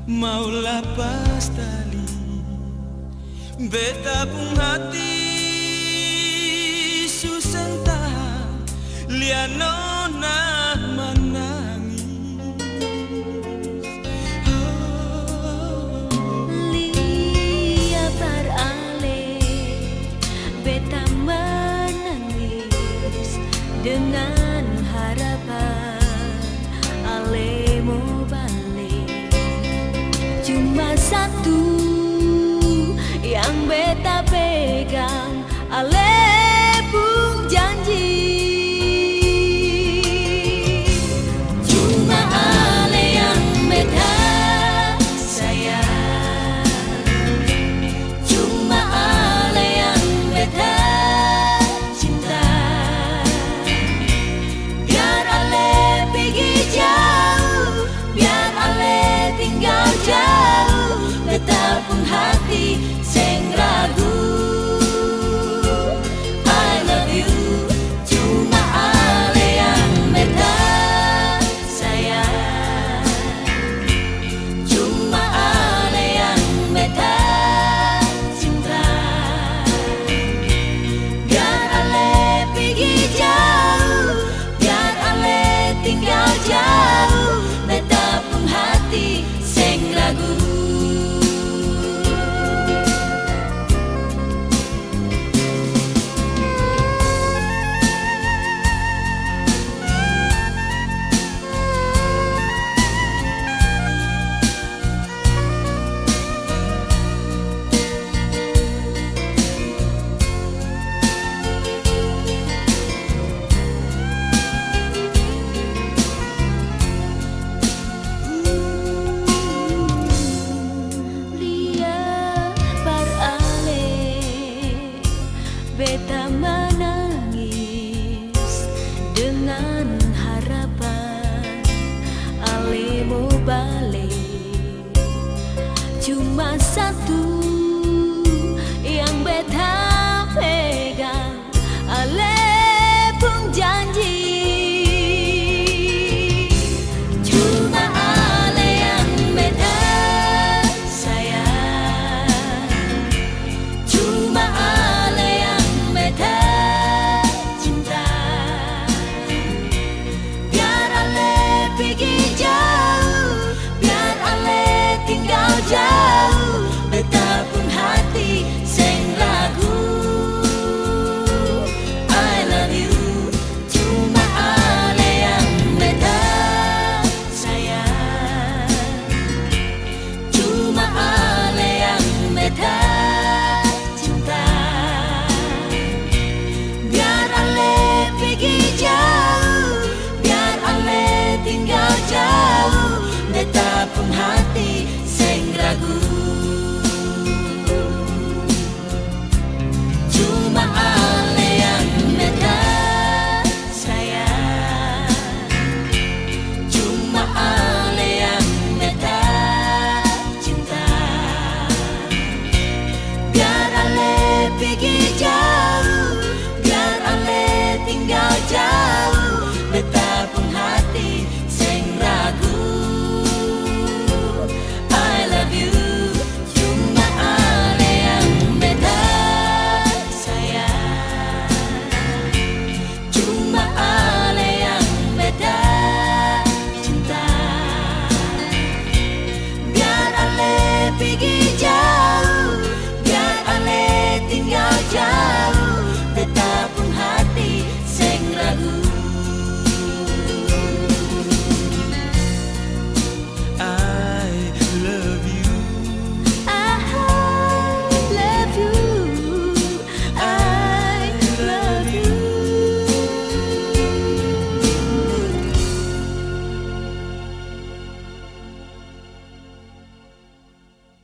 mau lepas tali, beta pun hati susah tahan lianona menangis. Lia berale, beta menangis dengan harapan ale mau balik. Cuma satu yang beta pegang, ale pun janji. Cuma ale yang beta sayang, cuma ale yang beta cinta. Biar ale pergi jauh, biar ale tinggal jauh, beta pun hati seng ragu. I love you, cuma ale yang beta sayang, cuma ale yang beta cinta. Biar ale pergi jauh, biar ale tinggal jauh, beta pun hati seng ragu. Beta menangis dengan harapan ale mau balik. Cuma satu